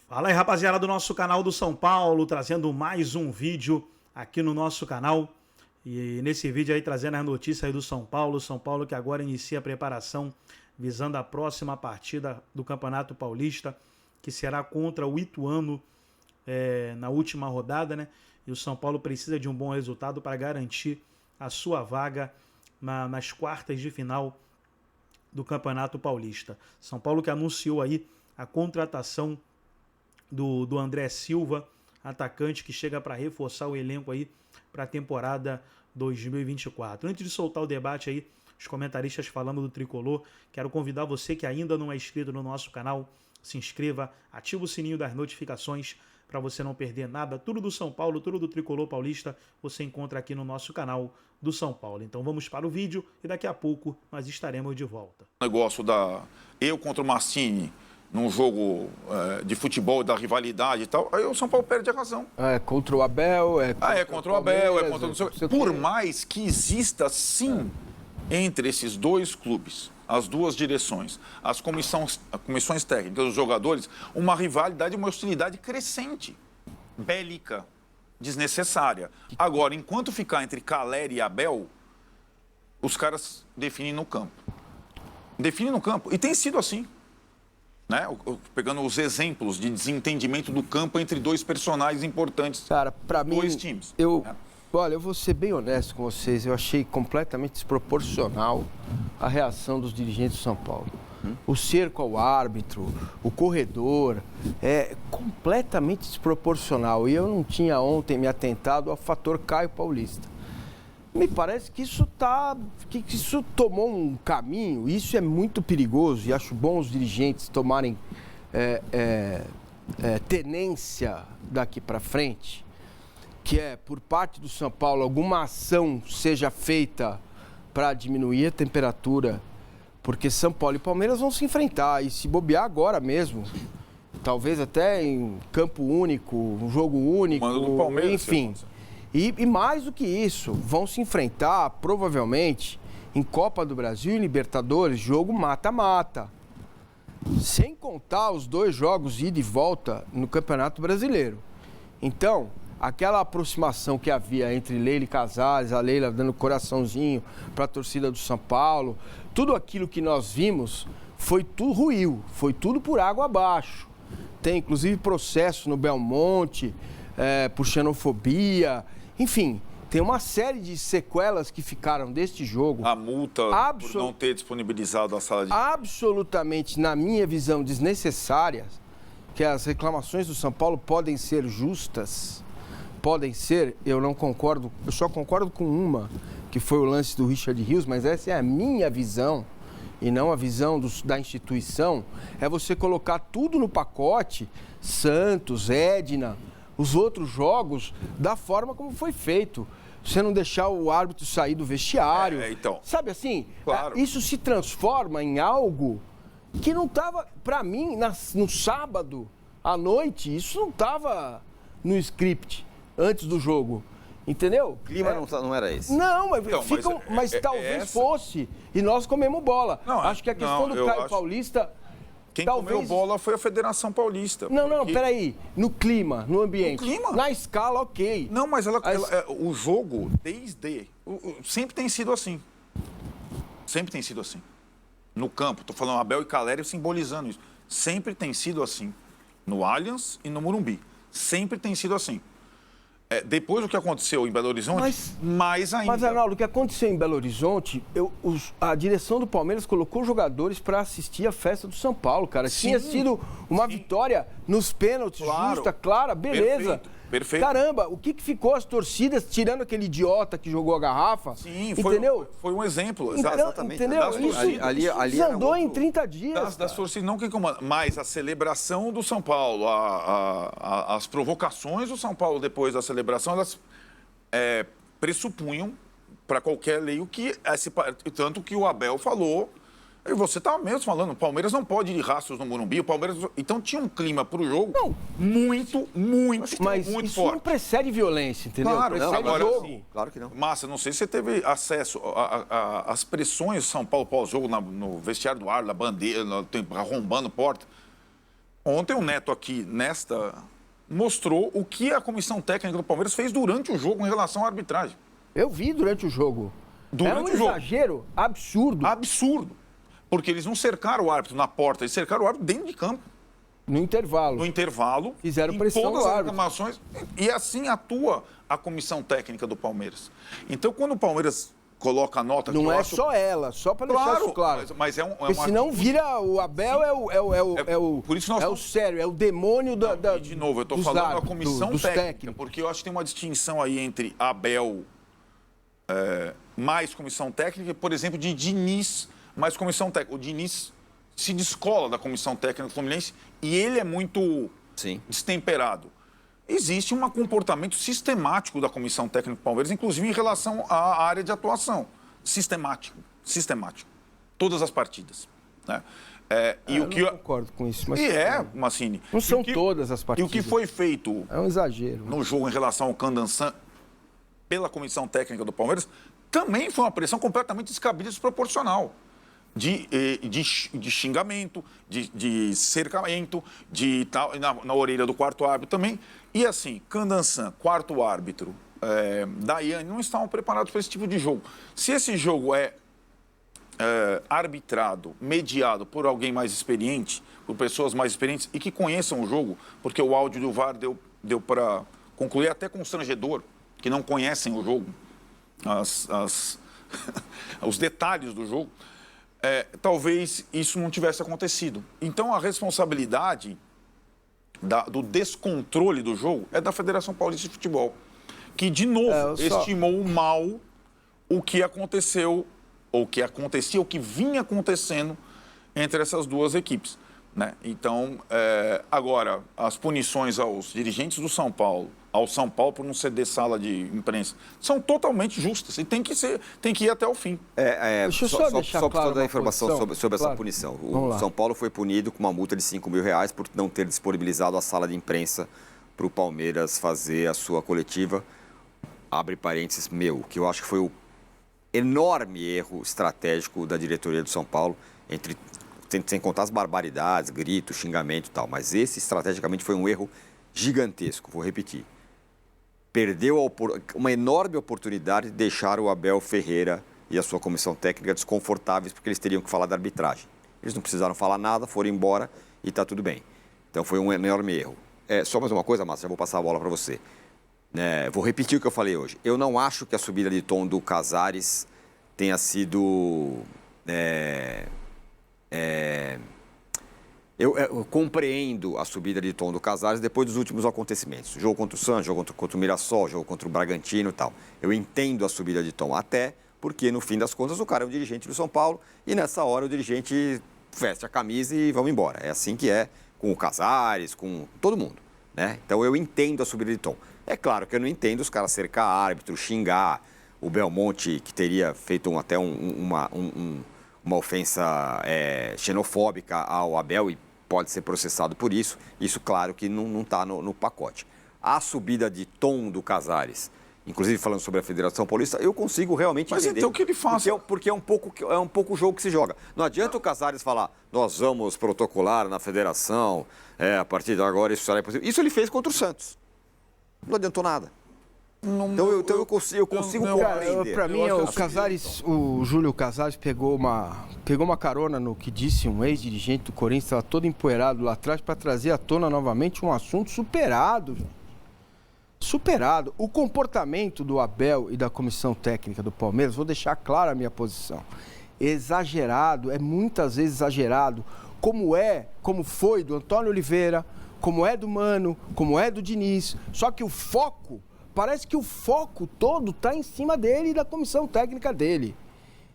Fala aí, rapaziada do nosso canal do São Paulo, trazendo mais um vídeo aqui no nosso canal. E nesse vídeo aí trazendo as notícias aí do São Paulo que agora inicia a preparação visando a próxima partida do Campeonato Paulista, que será contra o Ituano na última rodada, né? E o São Paulo precisa de um bom resultado para garantir a sua vaga nas quartas de final do Campeonato Paulista. São Paulo que anunciou aí a contratação do André Silva, atacante que chega para reforçar o elenco aí para a temporada 2024. Antes de soltar o debate aí, os comentaristas falando do Tricolor, quero convidar você que ainda não é inscrito no nosso canal, se inscreva, ativa o sininho das notificações para você não perder nada. Tudo do São Paulo, tudo do Tricolor Paulista, você encontra aqui no nosso canal do São Paulo. Então vamos para o vídeo e daqui a pouco nós estaremos de volta. O negócio eu contra o Massini num jogo de futebol, da rivalidade e tal, aí o São Paulo perde a razão. É contra o Abel, contra o Abel, contra o seu... Por mais que exista, sim, entre esses dois clubes, as duas direções, as comissões técnicas, os jogadores, uma rivalidade, uma hostilidade crescente, bélica, desnecessária. Agora, enquanto ficar entre Caleri e Abel, os caras definem no campo. Definem no campo. E tem sido assim. Né? Pegando os exemplos de desentendimento do campo entre dois personagens importantes. Cara, para mim, dois times. Olha, eu vou ser bem honesto com vocês, eu achei completamente desproporcional a reação dos dirigentes do São Paulo. O cerco ao árbitro, o corredor, é completamente desproporcional. E eu não tinha ontem me atentado ao fator Caio Paulista. Me parece que isso tomou um caminho, isso é muito perigoso e acho bom os dirigentes tomarem tenência daqui para frente, que é, por parte do São Paulo, alguma ação seja feita para diminuir a temperatura, porque São Paulo e Palmeiras vão se enfrentar e se bobear agora mesmo, talvez até em campo único, um jogo único, do Palmeiras, enfim. E mais do que isso, vão se enfrentar, provavelmente, em Copa do Brasil e Libertadores, jogo mata-mata. Sem contar os dois jogos ida e volta no Campeonato Brasileiro. Então, aquela aproximação que havia entre Leila e Casares, a Leila dando coraçãozinho para a torcida do São Paulo, tudo aquilo que nós vimos ruiu, foi tudo por água abaixo. Tem, inclusive, processo no Belmonte, por xenofobia. Enfim, tem uma série de sequelas que ficaram deste jogo. A multa por não ter disponibilizado a sala de... Absolutamente, na minha visão, desnecessárias, que as reclamações do São Paulo podem ser justas, podem ser, eu não concordo, eu só concordo com uma, que foi o lance do Richard Rios, mas essa é a minha visão, e não a visão da instituição, é você colocar tudo no pacote, Santos, Edna, os outros jogos, da forma como foi feito. Você não deixar o árbitro sair do vestiário. Então, sabe assim? Claro. Isso se transforma em algo que não estava, para mim, no sábado à noite, isso não estava no script antes do jogo. Entendeu? O clima não era esse. Não, mas talvez fosse. E nós comemos bola. Não, acho que a questão do Caio Paulista... Quem comeu bola foi a Federação Paulista. Não, peraí. No clima, no ambiente. No clima? Na escala, ok. Não, mas o jogo, sempre tem sido assim. Sempre tem sido assim. No campo, estou falando Abel e Caleri simbolizando isso. Sempre tem sido assim. No Allianz e no Morumbi. Sempre tem sido assim. Depois do que aconteceu em Belo Horizonte, mais ainda. Mas, Arnaldo, o que aconteceu em Belo Horizonte, a direção do Palmeiras colocou jogadores para assistir a festa do São Paulo, cara. Sim, tinha sido uma vitória nos pênaltis, justa, clara, beleza. Perfeito. Caramba, o que ficou as torcidas, tirando aquele idiota que jogou a garrafa? Sim, entendeu? Foi um exemplo. Então, exatamente. Entendeu? Ali andou em 30 dias. Das torcidas não que comandam, mas a celebração do São Paulo, as provocações do São Paulo depois da celebração, elas pressupunham para qualquer lei o que tanto que o Abel falou. E você estava mesmo falando, o Palmeiras não pode ir de rastros no Morumbi, o Palmeiras... Então tinha um clima para o jogo muito Mas muito isso forte. não precede violência, entendeu? Claro, precede agora, jogo. sim. Claro que não. Massa, não sei se você teve acesso às pressões do São Paulo pós-jogo no vestiário do ar, na bandeira, arrombando porta. Ontem o Neto aqui, mostrou o que a comissão técnica do Palmeiras fez durante o jogo em relação à arbitragem. Eu vi durante o jogo. Durante o jogo. Exagero absurdo. Absurdo. Porque eles não cercaram o árbitro na porta, eles cercaram o árbitro dentro de campo. No intervalo. No intervalo. Fizeram pressão no todas as árbitro. reclamações. E assim atua a comissão técnica do Palmeiras. Então, quando o Palmeiras coloca a nota... Não é só ela, só para deixar isso claro. Mas porque senão vira... O Abel por isso nós é o sério, é o demônio da... De novo, eu estou falando da comissão técnica, porque eu acho que tem uma distinção aí entre Abel mais comissão técnica, por exemplo, de Diniz mais comissão técnica. O Diniz se descola da comissão técnica do Fluminense e ele é muito destemperado. Existe um comportamento sistemático da comissão técnica do Palmeiras, inclusive em relação à área de atuação. Sistemático. Todas as partidas. Né? Eu não concordo com isso. Mas Massini. Não são todas as partidas. E o que foi feito é um exagero. No jogo em relação ao Candansan pela comissão técnica do Palmeiras também foi uma pressão completamente descabida e desproporcional. De xingamento, de cercamento, na orelha do quarto árbitro também. E assim, Candansan, quarto árbitro, Daiane, não estavam preparados para esse tipo de jogo. Se esse jogo é arbitrado, mediado por alguém mais experiente, por pessoas mais experientes e que conheçam o jogo, porque o áudio do VAR deu para concluir até constrangedor, que não conhecem o jogo, os detalhes do jogo, talvez isso não tivesse acontecido. Então, a responsabilidade do descontrole do jogo é da Federação Paulista de Futebol, que, de novo, estimou mal o que aconteceu, ou que acontecia, ou que vinha acontecendo entre essas duas equipes. Né? Então, agora, as punições aos dirigentes do São Paulo, ao São Paulo por não ceder sala de imprensa, são totalmente justas e tem que ir até o fim. Deixa eu só deixar só claro para dar informação sobre claro. Essa punição. O São Paulo foi punido com uma multa de R$5.000 por não ter disponibilizado a sala de imprensa para o Palmeiras fazer a sua coletiva. Abre parênteses, que eu acho que foi o enorme erro estratégico da diretoria do São Paulo, sem contar as barbaridades, gritos, xingamento e tal. Mas esse, estrategicamente, foi um erro gigantesco. Vou repetir. Perdeu uma enorme oportunidade de deixar o Abel Ferreira e a sua comissão técnica desconfortáveis, porque eles teriam que falar da arbitragem. Eles não precisaram falar nada, foram embora e está tudo bem. Então, foi um enorme erro. Só mais uma coisa, Márcio, já vou passar a bola para você. Vou repetir o que eu falei hoje. Eu não acho que a subida de tom do Casares tenha sido... Eu compreendo a subida de tom do Casares depois dos últimos acontecimentos. Jogo contra o Santos, jogo contra o Mirassol, jogo contra o Bragantino e tal. Eu entendo a subida de tom, até porque, no fim das contas, o cara é o dirigente do São Paulo e, nessa hora, o dirigente veste a camisa e vamos embora. É assim que é com o Casares, com todo mundo. Né? Então, eu entendo a subida de tom. É claro que eu não entendo os caras cercar árbitro, xingar o Belmonte, que teria feito até uma ofensa xenofóbica ao Abel e pode ser processado por isso. Isso, claro, que não está no pacote. A subida de tom do Casares, inclusive falando sobre a Federação Paulista, eu consigo realmente entender. Mas então o que ele faz? Porque é um pouco o jogo que se joga. Não adianta o Casares falar, nós vamos protocolar na Federação, a partir de agora isso será possível. Isso ele fez contra o Santos. Não adiantou nada. Então eu consigo compreender. Para mim, o Júlio Casares pegou uma carona no que disse um ex-dirigente do Corinthians, estava todo empoeirado lá atrás, para trazer à tona novamente um assunto superado. Superado. O comportamento do Abel e da comissão técnica do Palmeiras, vou deixar clara a minha posição, exagerado, muitas vezes exagerado, como foi do Antônio Oliveira, como é do Mano, como é do Diniz, só que parece que o foco todo está em cima dele e da comissão técnica dele.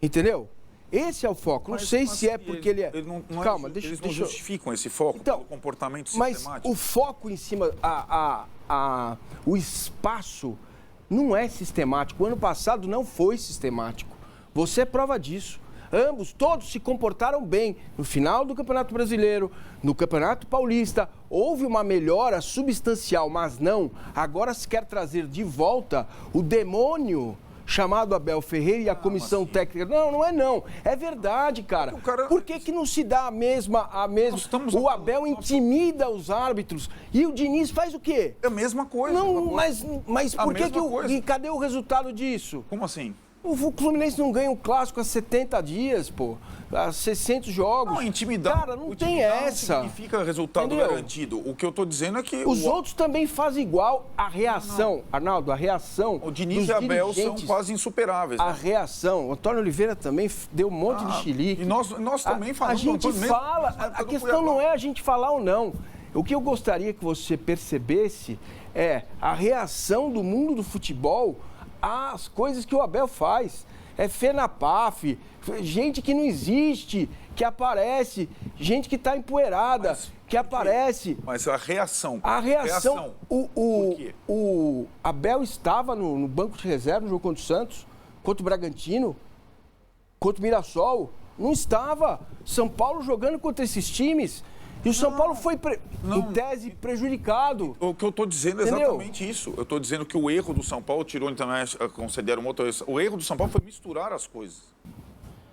Entendeu? Esse é o foco. Não sei se é porque ele é... Calma, eles não justificam esse foco pelo comportamento sistemático. Mas o foco em cima, o espaço não é sistemático. O ano passado não foi sistemático. Você é prova disso. Todos se comportaram bem. No final do Campeonato Brasileiro, no Campeonato Paulista, houve uma melhora substancial, mas não. Agora se quer trazer de volta o demônio chamado Abel Ferreira e a comissão técnica. Não é não. É verdade, cara. Por que não se dá a mesma... O Abel intimida os árbitros e o Diniz faz o quê? É a mesma coisa. Não, mas por que e cadê o resultado disso? Como assim? O Fluminense não ganha um clássico há 70 dias, pô. Há 600 jogos. Não, intimidar. Cara, não tem essa. Não significa resultado garantido. O que eu tô dizendo é que... Os outros também fazem igual. A reação, Arnaldo, a reação... O Diniz e a Abel são quase insuperáveis. A reação. O Antônio Oliveira também deu um monte de chilique. E nós também falamos... A gente fala... A questão não é a gente falar ou não. O que eu gostaria que você percebesse é a reação do mundo do futebol às coisas que o Abel faz. É FENAPAF, gente que não existe, que aparece, gente que está empoeirada, que aparece. Mas a reação. A reação. O Abel estava no banco de reserva no jogo contra o Santos, contra o Bragantino, contra o Mirassol. Não estava. São Paulo jogando contra esses times. E o São Paulo foi, em tese, prejudicado. O que eu estou dizendo é exatamente isso. Eu estou dizendo que o erro do São Paulo, Tironi também considera um outro. O erro do São Paulo foi misturar as coisas.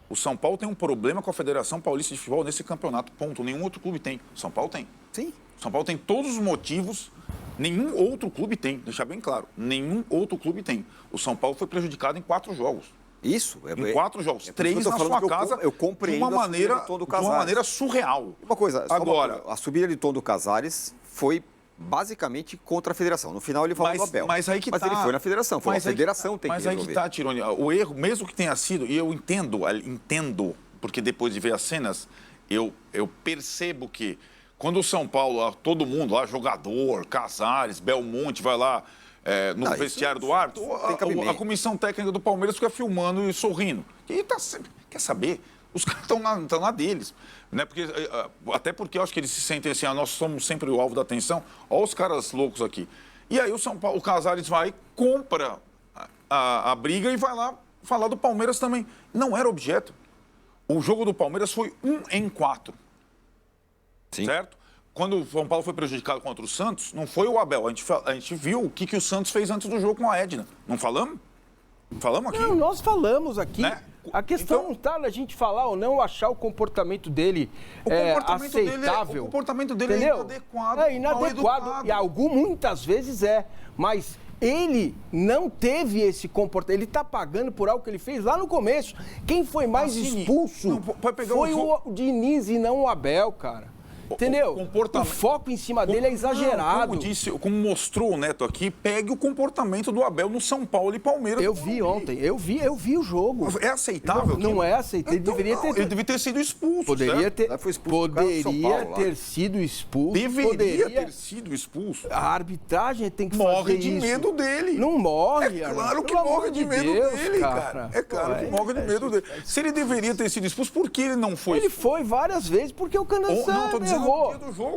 O São Paulo tem um problema com a Federação Paulista de Futebol nesse campeonato, ponto. Nenhum outro clube tem. O São Paulo tem. Sim. O São Paulo tem todos os motivos. Nenhum outro clube tem, deixar bem claro. Nenhum outro clube tem. O São Paulo foi prejudicado em 4 jogos. Isso. Em 4 jogos. 3 na sua casa, eu compreendo de uma maneira surreal. Uma coisa, agora, a subida de tom do Casares foi basicamente contra a federação. No final ele falou do Abel. Mas aí que ele foi na federação. Foi a federação tem que resolver. Mas aí que tá, Tironi. O erro, mesmo que tenha sido, e eu entendo, porque depois de ver as cenas, eu percebo que quando o São Paulo, todo mundo lá, jogador, Casares, Belmonte, vai lá no vestiário do árbitro, a comissão técnica do Palmeiras fica filmando e sorrindo. E quer saber? Os caras estão lá deles. Né? Até porque eu acho que eles se sentem assim, nós somos sempre o alvo da atenção. Olha os caras loucos aqui. E aí o Casares vai, compra a briga e vai lá falar do Palmeiras também. Não era objeto. O jogo do Palmeiras foi 1-4. Sim. Certo? Quando o São Paulo foi prejudicado contra o Santos, não foi o Abel. A gente viu o que o Santos fez antes do jogo com a Edna. Não falamos? Falamos aqui? Não, nós falamos aqui. Né? A questão não está na gente falar ou não, achar o comportamento dele aceitável. O comportamento dele entendeu? É inadequado. É inadequado. E muitas vezes é. Mas ele não teve esse comportamento. Ele está pagando por algo que ele fez lá no começo. Quem foi mais expulso foi o Diniz e não o Abel, cara. Entendeu? O foco em cima dele é exagerado. Como mostrou o Neto aqui, pegue o comportamento do Abel no São Paulo e Palmeiras. Eu vi ontem, eu vi o jogo. É aceitável? Não é aceitável. Ele deveria ter sido expulso. Poderia ter sido expulso. Deveria ter sido expulso. A arbitragem tem que fazer isso. Morre de medo dele. Não morre. É claro que morre de medo dele, cara. É claro que morre de medo dele. Se ele deveria ter sido expulso, por que ele não foi? Ele foi várias vezes porque o Candançã errou.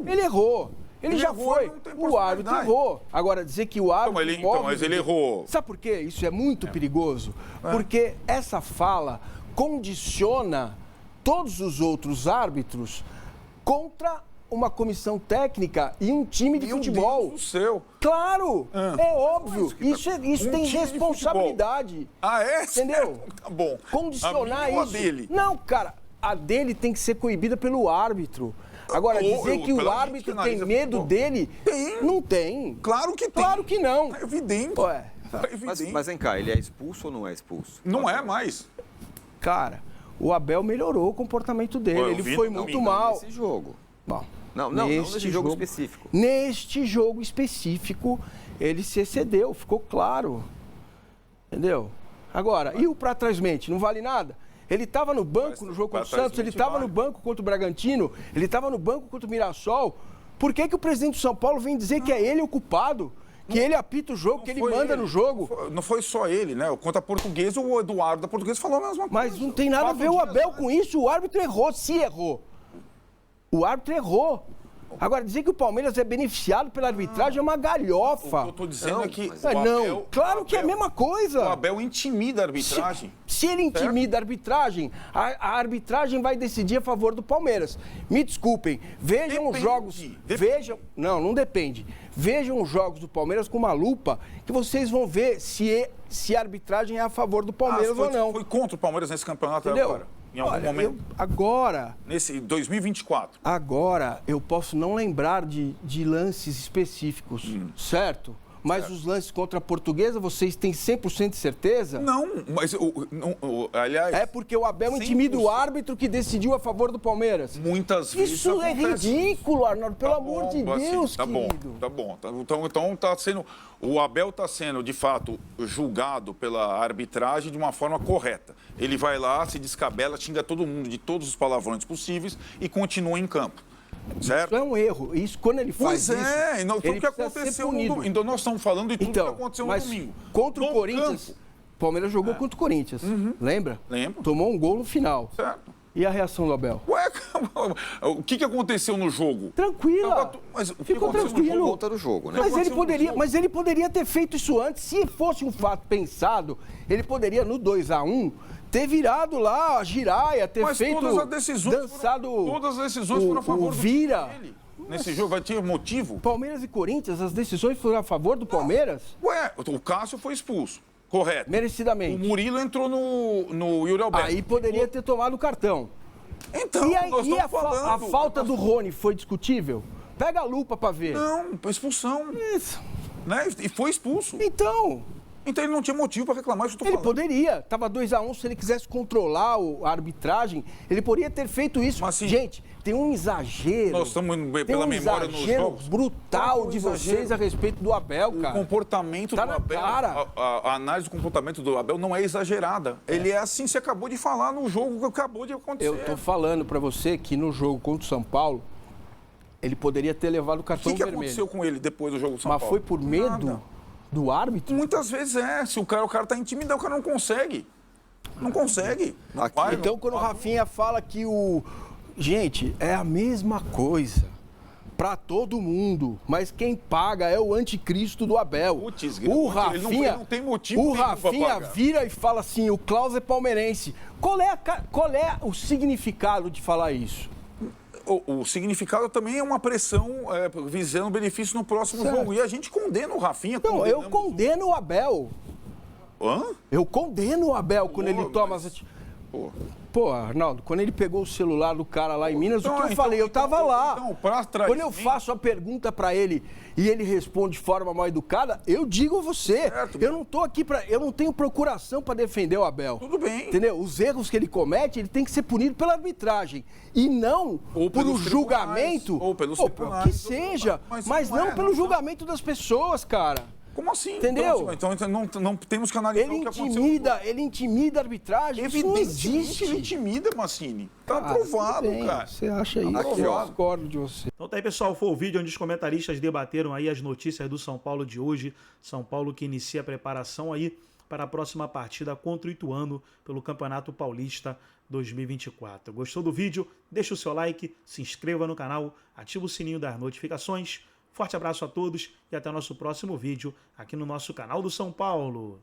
Ele errou. Ele já foi. O árbitro errou. Agora, dizer que o árbitro... mas ele errou. Sabe por quê? Isso é muito perigoso. Porque essa fala condiciona todos os outros árbitros contra uma comissão técnica e um time de futebol. Deus do céu. Claro, é óbvio. Isso tem responsabilidade. É? Entendeu? Tá bom. Condicionar isso. A dele? Não, cara, a dele tem que ser coibida pelo árbitro. Agora, dizer que o árbitro tem medo dele, não tem. Claro que tem. Claro que não. É evidente. Mas vem cá, ele é expulso ou não é expulso? Não é mais. Cara, o Abel melhorou o comportamento dele. Ele foi muito mal. Nesse jogo. Bom, não nesse jogo específico. Neste jogo específico, ele se excedeu, ficou claro. Entendeu? Agora, e o pra trás mente? Não vale nada? Ele estava no banco no jogo contra o Santos, ele estava no banco contra o Bragantino, ele estava no banco contra o Mirassol. Por que o presidente de São Paulo vem dizer que é ele o culpado? Que ele apita o jogo, que ele manda no jogo? Não foi só ele, né? Contra a Portuguesa, o Eduardo da Portuguesa falou a mesma coisa. Mas não tem nada a ver o Abel com isso, o árbitro errou, se errou. O árbitro errou. Agora, dizer que o Palmeiras é beneficiado pela arbitragem é uma galhofa. O que eu estou dizendo é que claro que é a mesma coisa. O Abel intimida a arbitragem. Se ele intimida a arbitragem, a arbitragem vai decidir a favor do Palmeiras. Me desculpem, vejam os jogos. Vejam. Não depende. Vejam os jogos do Palmeiras com uma lupa que vocês vão ver se a arbitragem é a favor do Palmeiras ou não. Foi contra o Palmeiras nesse campeonato agora? Em algum momento? Nesse 2024. Agora, eu posso não lembrar de lances específicos, certo? Mas os lances contra a Portuguesa, vocês têm 100% de certeza? Não, mas, aliás... É porque o Abel intimida o árbitro que decidiu a favor do Palmeiras. Muitas vezes isso é ridículo, Arnaldo, pelo amor de Deus, tá querido. Tá bom. Então tá sendo... O Abel está sendo, de fato, julgado pela arbitragem de uma forma correta. Ele vai lá, se descabela, xinga todo mundo de todos os palavrões possíveis e continua em campo. Certo? Isso é um erro. Isso, quando ele faz isso, foi o que aconteceu no domingo. Então nós estamos falando de tudo que aconteceu no domingo. Contra o Corinthians, o Palmeiras jogou contra o Corinthians. Lembra? Lembro. Tomou um gol no final. Certo. E a reação do Abel? O que aconteceu no jogo? Tranquila. Ficou tranquilo. Volta do jogo, né? Mas ele poderia ter feito isso antes. Se fosse um fato pensado, ele poderia, no 2-1, ter virado lá a giraia, ter feito... Todas as decisões foram a favor do Vira. dele. Nesse jogo vai ter motivo? Palmeiras e Corinthians, as decisões foram a favor do Palmeiras? O Cássio foi expulso. Correto. Merecidamente. O Murilo entrou no Yuri Alberto. Aí poderia ter tomado o cartão. Então, a falta do Rony foi discutível? Pega a lupa pra ver. Não, expulsão. Isso. Né? E foi expulso. Então ele não tinha motivo para reclamar, isso que eu tô falando. Ele poderia. Tava 2-1, se ele quisesse controlar a arbitragem, ele poderia ter feito isso. Mas, assim, gente, tem um exagerro. Nós estamos indo pela memória nos jogos. Brutal de vocês a respeito do Abel, cara. O comportamento do Abel, a análise do comportamento do Abel não é exagerada. Ele é assim, você acabou de falar no jogo que acabou de acontecer. Eu tô falando para você que no jogo contra o São Paulo, ele poderia ter levado o cartão vermelho. O que aconteceu com ele depois do jogo do São Paulo? Mas foi por medo do árbitro? Muitas vezes se o cara tá intimidado, o cara não consegue. Não consegue. Então, quando o Rafinha fala que Gente, é a mesma coisa para todo mundo, mas quem paga é o anticristo do Abel. Putz, o Rafinha, ele não tem motivo o Rafinha vira e fala assim, o Klaus é palmeirense. Qual é o significado de falar isso? O significado também é uma pressão visando benefício no próximo jogo. E a gente condena o Rafinha. Não, eu condeno o Abel. Hã? Eu condeno o Abel quando ele toma as... Pô, Arnaldo, quando ele pegou o celular do cara lá em Minas, o que eu falei? Eu tava lá. Quando eu faço a pergunta pra ele e ele responde de forma mal educada, eu digo a você. Certo. Eu não tô aqui eu não tenho procuração pra defender o Abel. Tudo bem. Entendeu? Os erros que ele comete, ele tem que ser punido pela arbitragem. E não por um julgamento. Ou pelos tribunais. Que seja. Mas não pelo julgamento das pessoas, cara. Como assim? Entendeu? Então não temos que analisar o que aconteceu. Ele intimida a arbitragem. Isso não existe. Ele intimida, Massini. Tá aprovado, cara. Você acha isso? Eu discordo de você. Então tá aí, pessoal. Foi o vídeo onde os comentaristas debateram aí as notícias do São Paulo de hoje. São Paulo que inicia a preparação aí para a próxima partida contra o Ituano pelo Campeonato Paulista 2024. Gostou do vídeo? Deixa o seu like, se inscreva no canal, ativa o sininho das notificações. Forte abraço a todos e até o nosso próximo vídeo aqui no nosso canal do São Paulo.